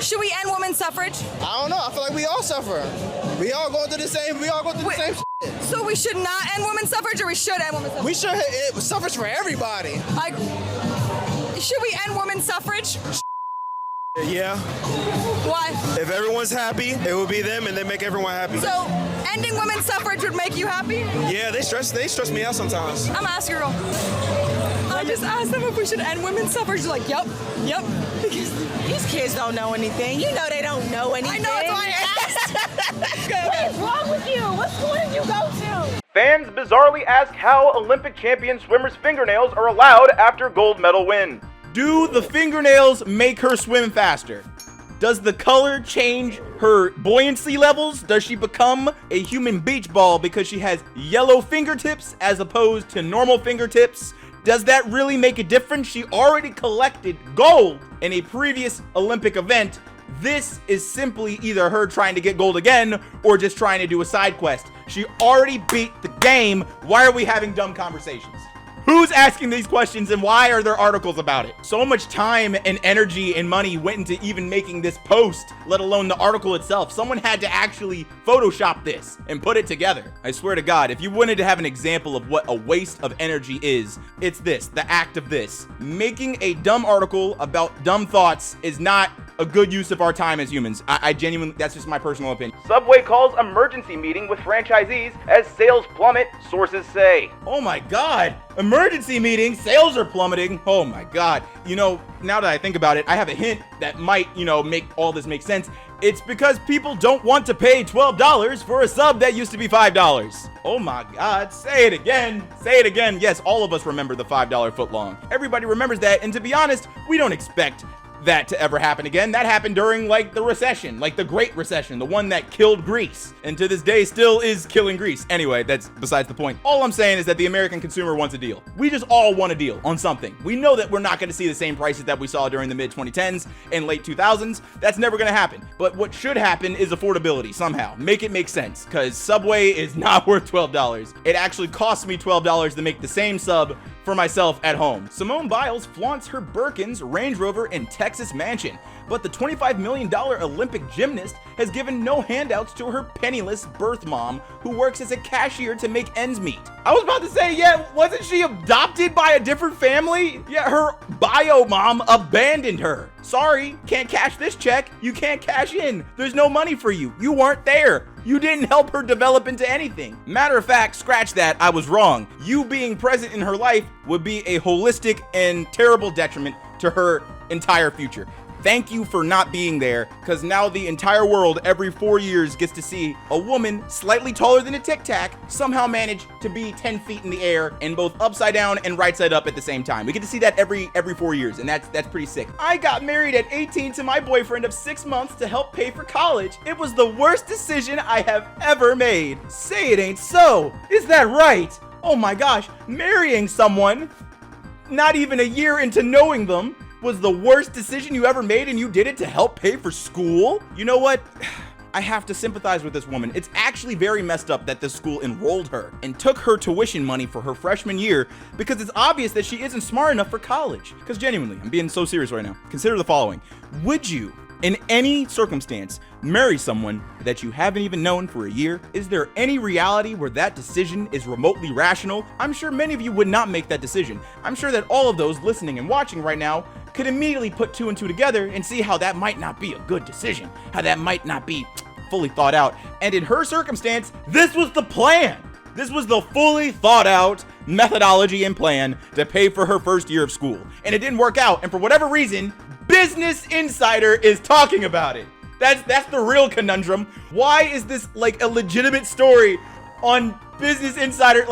Should we end women's suffrage? I don't know. I feel like we all suffer. We all go through the same shit. So we should not end women's suffrage, or we should end women's suffrage? We should suffrage for everybody. Should we end women's suffrage? Yeah. Why? If everyone's happy, it will be them, and they make everyone happy. So ending women's suffrage would make you happy? Yeah, they stress me out sometimes. I'm asking a girl. I just asked them if we should end women's suffrage. They're like, yep. Because these kids don't know anything. You know they don't know anything. I know, that's why I asked. What is wrong with you? What school did you go to? Fans bizarrely ask how Olympic champion swimmers' fingernails are allowed after gold medal win. Do the fingernails make her swim faster? Does the color change her buoyancy levels? Does she become a human beach ball because she has yellow fingertips as opposed to normal fingertips? Does that really make a difference? She already collected gold in a previous Olympic event. This is simply either her trying to get gold again or just trying to do a side quest. She already beat the game. Why are we having dumb conversations? Who's asking these questions and why are there articles about it? So much time and energy and money went into even making this post, let alone the article itself. Someone had to actually Photoshop this and put it together. I swear to God, if you wanted to have an example of what a waste of energy is, it's this, the act of this. Making a dumb article about dumb thoughts is not a good use of our time as humans. I genuinely, that's just my personal opinion. Subway calls emergency meeting with franchisees as sales plummet, sources say. Oh my God, emergency meeting, sales are plummeting. Oh my God. You know, now that I think about it, I have a hint that might, make all this make sense. It's because people don't want to pay $12 for a sub that used to be $5. Oh my God, say it again. Say it again. Yes, all of us remember the $5 footlong. Everybody remembers that, and to be honest, we don't expect that to ever happen again. That happened during the recession, the Great Recession, the one that killed Greece, and to this day still is killing Greece. Anyway, that's besides the point. All I'm saying is that the American consumer wants a deal. We just all want a deal on something. We know that we're not going to see the same prices that we saw during the mid 2010s and late 2000s. That's never going to happen. But what should happen is affordability somehow. Make it make sense, because Subway is not worth $12. It actually costs me $12 to make the same sub for myself at home. Simone Biles flaunts her Birkins, Range Rover, and Texas mansion, but the $25 million Olympic gymnast has given no handouts to her penniless birth mom, who works as a cashier to make ends meet. I was about to say, yeah, wasn't she adopted by a different family? Yeah, her bio mom abandoned her. Sorry, can't cash this check. You can't cash in. There's no money for you. You weren't there. You didn't help her develop into anything. Matter of fact, scratch that, I was wrong. You being present in her life would be a holistic and terrible detriment to her entire future. Thank you for not being there, because now the entire world every 4 years gets to see a woman slightly taller than a Tic Tac somehow manage to be 10 feet in the air and both upside down and right side up at the same time. We get to see that every 4 years, and that's pretty sick. I got married at 18 to my boyfriend of 6 months to help pay for college. It was the worst decision I have ever made. Say it ain't so. Is that right? Oh my gosh, marrying someone not even a year into knowing them was the worst decision you ever made, and you did it to help pay for school? You know what? I have to sympathize with this woman. It's actually very messed up that this school enrolled her and took her tuition money for her freshman year, because it's obvious that she isn't smart enough for college. Because genuinely, I'm being so serious right now. Consider the following. Would you, in any circumstance, marry someone that you haven't even known for a year? Is there any reality where that decision is remotely rational? I'm sure many of you would not make that decision. I'm sure that all of those listening and watching right now could immediately put 2 and 2 together and see how that might not be a good decision, how that might not be fully thought out. And in her circumstance, this was the plan. This was the fully thought out methodology and plan to pay for her first year of school. And it didn't work out. And for whatever reason, Business Insider is talking about it. That's the real conundrum. Why is this a legitimate story on Business Insider?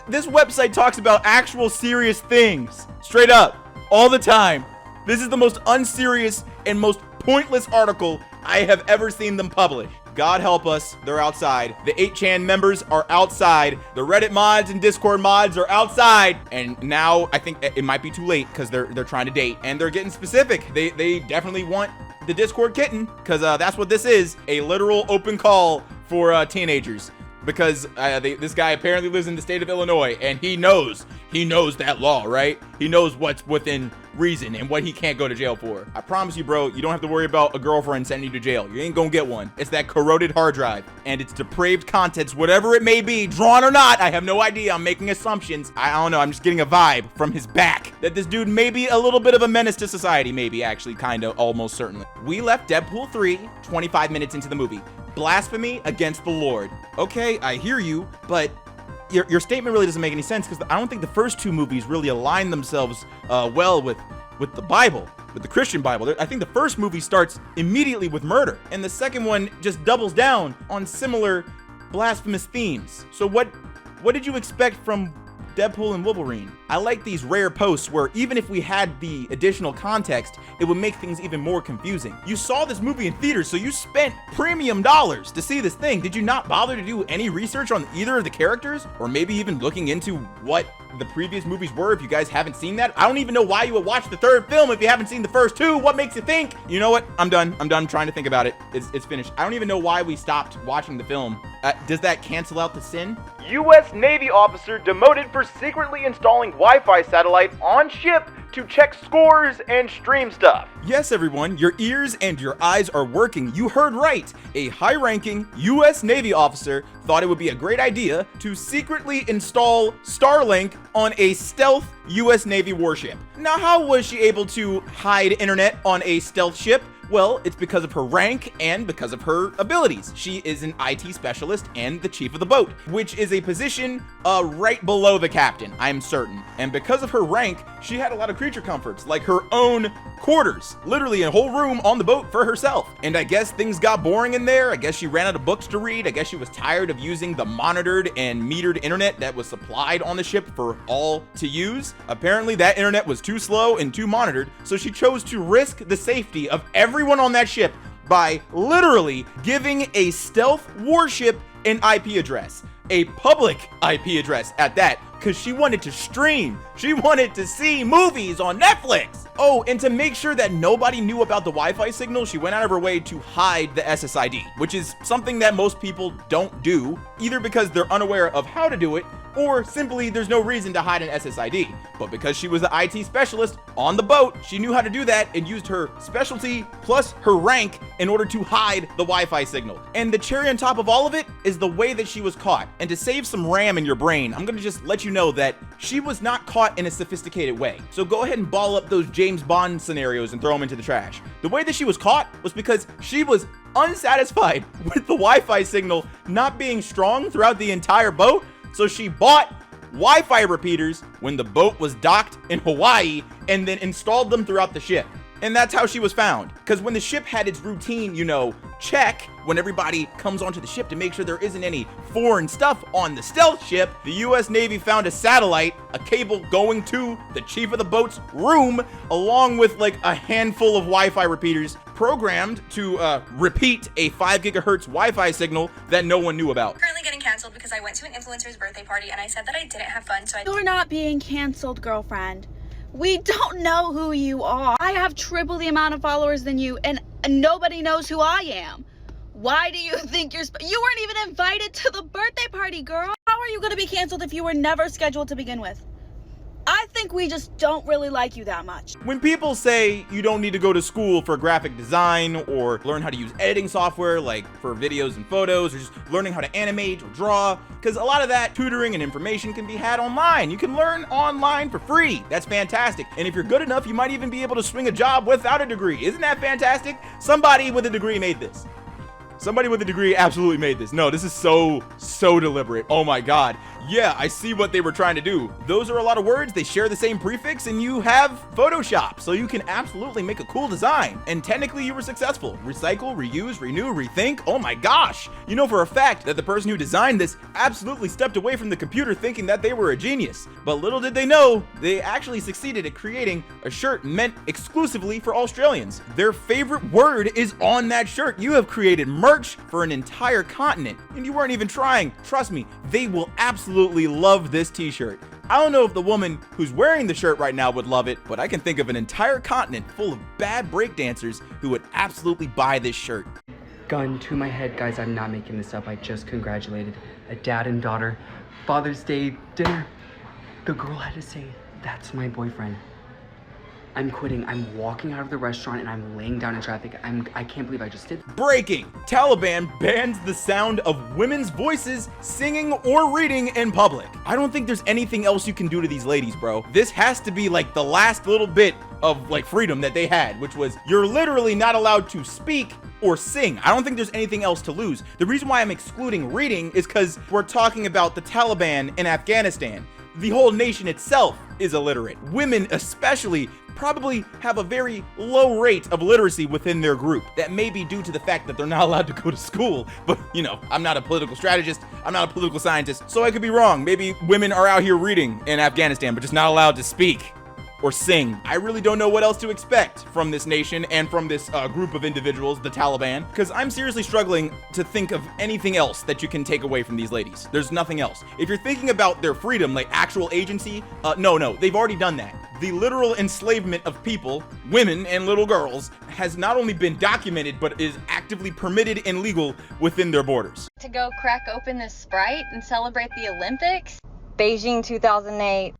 This website talks about actual serious things. Straight up. All the time. This is the most unserious and most pointless article I have ever seen them publish. God help us, they're outside. The 8chan members are outside. The Reddit mods and Discord mods are outside. And now I think it might be too late, because they're trying to date, and they're getting specific. They definitely want the Discord kitten, because that's what this is, a literal open call for teenagers. Because this guy apparently lives in the state of Illinois, and he knows he knows that law, right? He knows what's within reason and what he can't go to jail for. I promise you, bro, you don't have to worry about a girlfriend sending you to jail. You ain't gonna get one. It's that corroded hard drive and its depraved contents, whatever it may be, drawn or not. I have no idea. I'm making assumptions. I don't know. I'm just getting a vibe from his back that this dude may be a little bit of a menace to society. Maybe, actually, kind of, almost certainly. We left Deadpool 3 25 minutes into the movie. Blasphemy against the Lord. Okay, I hear you, but your statement really doesn't make any sense, because I don't think the first two movies really align themselves well with the Bible, with the Christian Bible. I think the first movie starts immediately with murder, and the second one just doubles down on similar blasphemous themes. So what did you expect from Deadpool and Wolverine? I like these rare posts where even if we had the additional context, it would make things even more confusing. You saw this movie in theaters, so you spent premium dollars to see this thing. Did you not bother to do any research on either of the characters? Or maybe even looking into what the previous movies were if you guys haven't seen that? I don't even know why you would watch the third film if you haven't seen the first two. What makes you think? You know what? I'm done trying to think about it. It's finished. I don't even know why we stopped watching the film. Does that cancel out the sin? U.S. Navy officer demoted for secretly installing Wi-Fi satellite on ship to check scores and stream stuff. Yes, everyone, your ears and your eyes are working. You heard right. A high-ranking U.S. Navy officer thought it would be a great idea to secretly install Starlink on a stealth U.S. Navy warship. Now, how was she able to hide internet on a stealth ship? Well, it's because of her rank and because of her abilities. She is an IT specialist and the chief of the boat, which is a position right below the captain, I'm certain. And because of her rank, she had a lot of creature comforts, like her own quarters, literally a whole room on the boat for herself. And I guess things got boring in there. I guess she ran out of books to read. I guess she was tired of using the monitored and metered internet that was supplied on the ship for all to use. Apparently that internet was too slow and too monitored, so she chose to risk the safety of everyone on that ship by literally giving a stealth warship an IP address, a public IP address at that, because she wanted to stream. She wanted to see movies on Netflix. Oh, and to make sure that nobody knew about the Wi-Fi signal, she went out of her way to hide the SSID, which is something that most people don't do, either because they're unaware of how to do it, or simply there's no reason to hide an SSID. But because she was the IT specialist on the boat, she knew how to do that and used her specialty plus her rank in order to hide the Wi-Fi signal. And the cherry on top of all of it is the way that she was caught. And to save some RAM in your brain, I'm gonna just let you know that she was not caught in a sophisticated way. So go ahead and ball up those James Bond scenarios and throw them into the trash. The way that she was caught was because she was unsatisfied with the Wi-Fi signal not being strong throughout the entire boat. So she bought Wi-Fi repeaters when the boat was docked in Hawaii and then installed them throughout the ship. And that's how she was found. Because when the ship had its routine, check when everybody comes onto the ship to make sure there isn't any foreign stuff on the stealth ship, the US Navy found a satellite, a cable going to the chief of the boat's room, along with like a handful of Wi-Fi repeaters programmed to repeat a 5 gigahertz Wi-Fi signal that no one knew about. Currently getting canceled because I went to an influencer's birthday party and I said that I didn't have fun, so You're not being canceled, girlfriend. We don't know who you are. I have triple the amount of followers than you, and nobody knows who I am. Why do you think you weren't even invited to the birthday party, girl? How are you gonna be canceled if you were never scheduled to begin with? I think we just don't really like you that much. When people say you don't need to go to school for graphic design or learn how to use editing software like for videos and photos, or just learning how to animate or draw, because a lot of that tutoring and information can be had online. You can learn online for free. That's fantastic. And if you're good enough, you might even be able to swing a job without a degree. Isn't that fantastic? Somebody with a degree made this. Somebody with a degree absolutely made this. No, this is so deliberate. Oh my God. Yeah, I see what they were trying to do. Those are a lot of words. They share the same prefix and you have Photoshop. So you can absolutely make a cool design. And technically you were successful. Recycle, reuse, renew, rethink. Oh my gosh. You know for a fact that the person who designed this absolutely stepped away from the computer thinking that they were a genius. But little did they know, they actually succeeded at creating a shirt meant exclusively for Australians. Their favorite word is on that shirt. You have created merch for an entire continent and you weren't even trying. Trust me, they will absolutely love this t-shirt. I don't know if the woman who's wearing the shirt right now would love it, but I can think of an entire continent full of bad breakdancers who would absolutely buy this shirt. Gun to my head, guys, I'm not making this up. I just congratulated a dad and daughter Father's Day dinner. The girl had to say, "That's my boyfriend. I'm quitting. I'm walking out of the restaurant and I'm laying down in traffic. I can't believe I just did." Breaking! Taliban bans the sound of women's voices singing or reading in public. I don't think there's anything else you can do to these ladies, bro. This has to be like the last little bit of like freedom that they had, which was you're literally not allowed to speak or sing. I don't think there's anything else to lose. The reason why I'm excluding reading is because we're talking about the Taliban in Afghanistan. The whole nation itself is illiterate. Women especially probably have a very low rate of literacy within their group. That may be due to the fact that they're not allowed to go to school, but you know, I'm not a political strategist, I'm not a political scientist, so I could be wrong. Maybe women are out here reading in Afghanistan, but just not allowed to speak or sing. I really don't know what else to expect from this nation and from this group of individuals, the Taliban, because I'm seriously struggling to think of anything else that you can take away from these ladies. There's nothing else. If you're thinking about their freedom, like actual agency, no, they've already done that. The literal enslavement of people, women and little girls, has not only been documented, but is actively permitted and legal within their borders. To go crack open this Sprite and celebrate the Olympics? Beijing 2008.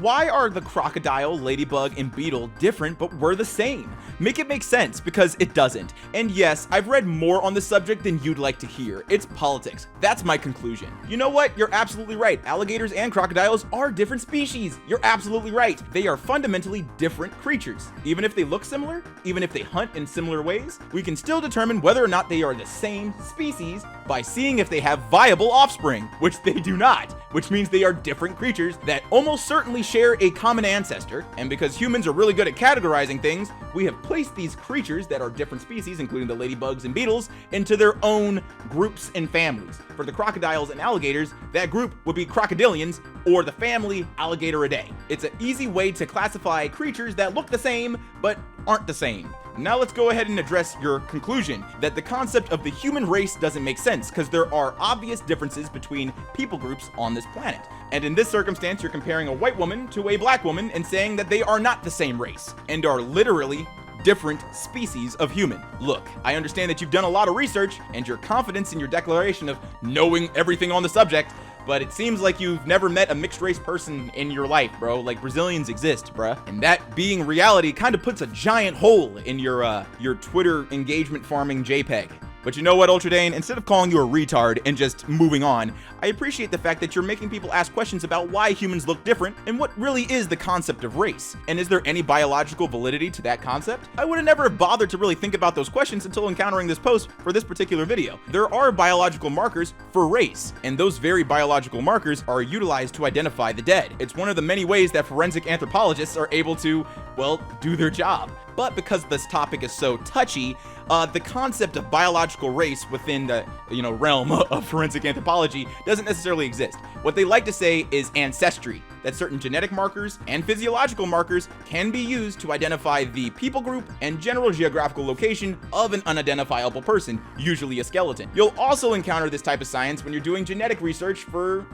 Why are the crocodile, ladybug, and beetle different but we're the same? Make it make sense, because it doesn't. And yes, I've read more on the subject than you'd like to hear. It's politics. That's my conclusion. You know what? You're absolutely right. Alligators and crocodiles are different species. You're absolutely right. They are fundamentally different creatures. Even if they look similar, even if they hunt in similar ways, we can still determine whether or not they are the same species by seeing if they have viable offspring, which they do not, which means they are different creatures that almost certainly share a common ancestor. And because humans are really good at categorizing things, we have placed these creatures that are different species, including the ladybugs and beetles, into their own groups and families. For the crocodiles and alligators, that group would be crocodilians, or the family Alligatoridae. It's an easy way to classify creatures that look the same but aren't the same. Now let's go ahead and address your conclusion that the concept of the human race doesn't make sense, because there are obvious differences between people groups on this planet. And in this circumstance, you're comparing a white woman to a black woman and saying that they are not the same race and are literally different species of human. Look, I understand that you've done a lot of research and your confidence in your declaration of knowing everything on the subject, but it seems like you've never met a mixed race person in your life, bro. Like, Brazilians exist, bruh. And that being reality kind of puts a giant hole in your Twitter engagement farming JPEG. But you know what, Ultradane? Instead of calling you a retard and just moving on, I appreciate the fact that you're making people ask questions about why humans look different and what really is the concept of race. And is there any biological validity to that concept? I would have never bothered to really think about those questions until encountering this post for this particular video. There are biological markers for race, and those very biological markers are utilized to identify the dead. It's one of the many ways that forensic anthropologists are able to, well, do their job. But because this topic is so touchy, the concept of biological race within the realm of forensic anthropology doesn't necessarily exist. What they like to say is ancestry, that certain genetic markers and physiological markers can be used to identify the people group and general geographical location of an unidentifiable person, usually a skeleton. You'll also encounter this type of science when you're doing genetic research for,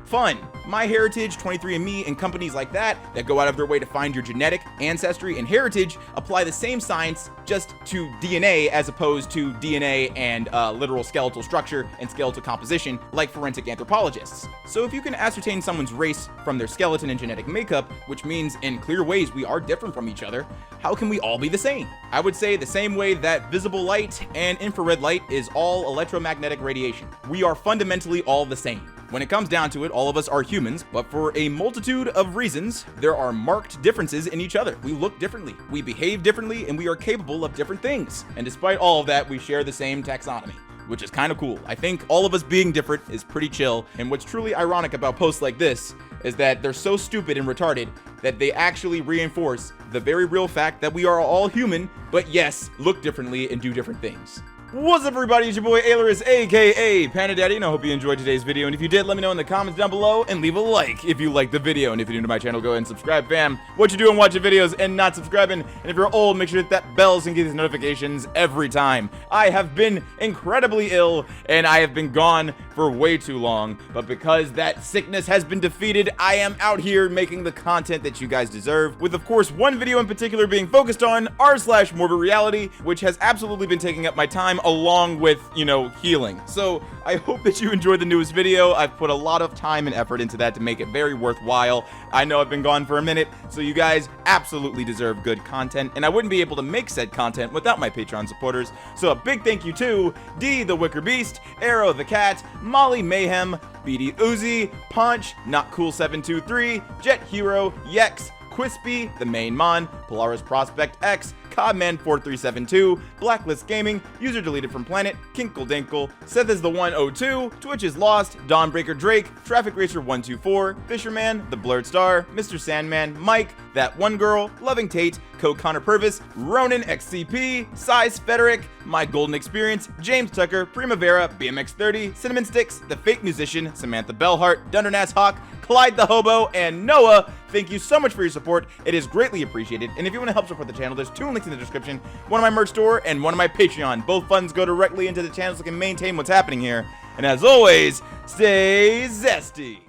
fun. MyHeritage, 23andMe, and companies like that go out of their way to find your genetic ancestry and heritage apply the same science just to DNA as opposed to DNA and literal skeletal structure and skeletal composition like forensic anthropologists. So if you can ascertain someone's race from their skeleton and genetic makeup, which means in clear ways we are different from each other, how can we all be the same? I would say the same way that visible light and infrared light is all electromagnetic radiation. We are fundamentally all the same. When it comes down to it, all of us are humans, but for a multitude of reasons, there are marked differences in each other. We look differently, we behave differently, and we are capable of different things. And despite all of that, we share the same taxonomy, which is kind of cool. I think all of us being different is pretty chill, and what's truly ironic about posts like this is that they're so stupid and retarded that they actually reinforce the very real fact that we are all human, but yes, look differently and do different things. What's up, everybody? It's your boy Ailurus, aka Panda Daddy, and I hope you enjoyed today's video. And if you did, let me know in the comments down below and leave a like if you liked the video. And if you're new to my channel, go ahead and subscribe, fam. What you doing watching videos and not subscribing? And if you're old, make sure to hit that bell so you can get these notifications every time. I have been incredibly ill, and I have been gone for way too long, but because that sickness has been defeated, I am out here making the content that you guys deserve, with of course one video in particular being focused on r/morbid reality, which has absolutely been taking up my time along with, you know, healing. So I hope that you enjoyed the newest video. I've put a lot of time and effort into that to make it very worthwhile. I know I've been gone for a minute, so you guys absolutely deserve good content, and I wouldn't be able to make said content without my Patreon supporters. So a big thank you to D the Wicker Beast, Arrow the Cat, Molly Mayhem, BD Uzi, Punch, Not Cool 723, Jet Hero, Yex, Quispy, The Main Mon, Polaris Prospect X, Codman4372, Blacklist Gaming, User Deleted from Planet, Kinkle Dinkle, Seth is the 102, Twitch is Lost, Dawnbreaker Drake, Traffic Racer 124, Fisherman, The Blurred Star, Mr. Sandman, Mike, That One Girl, Loving Tate, Connor Purvis, Ronan XCP, Size Federic, My Golden Experience, James Tucker, Primavera, BMX30, Cinnamon Sticks, The Fake Musician, Samantha Bellhart, Dundernass Hawk, Clyde the Hobo, and Noah. Thank you so much for your support. It is greatly appreciated. And if you want to help support the channel, there's 2 links in the description. One on my merch store and one on my Patreon. Both funds go directly into the channel so I can maintain what's happening here. And as always, stay zesty.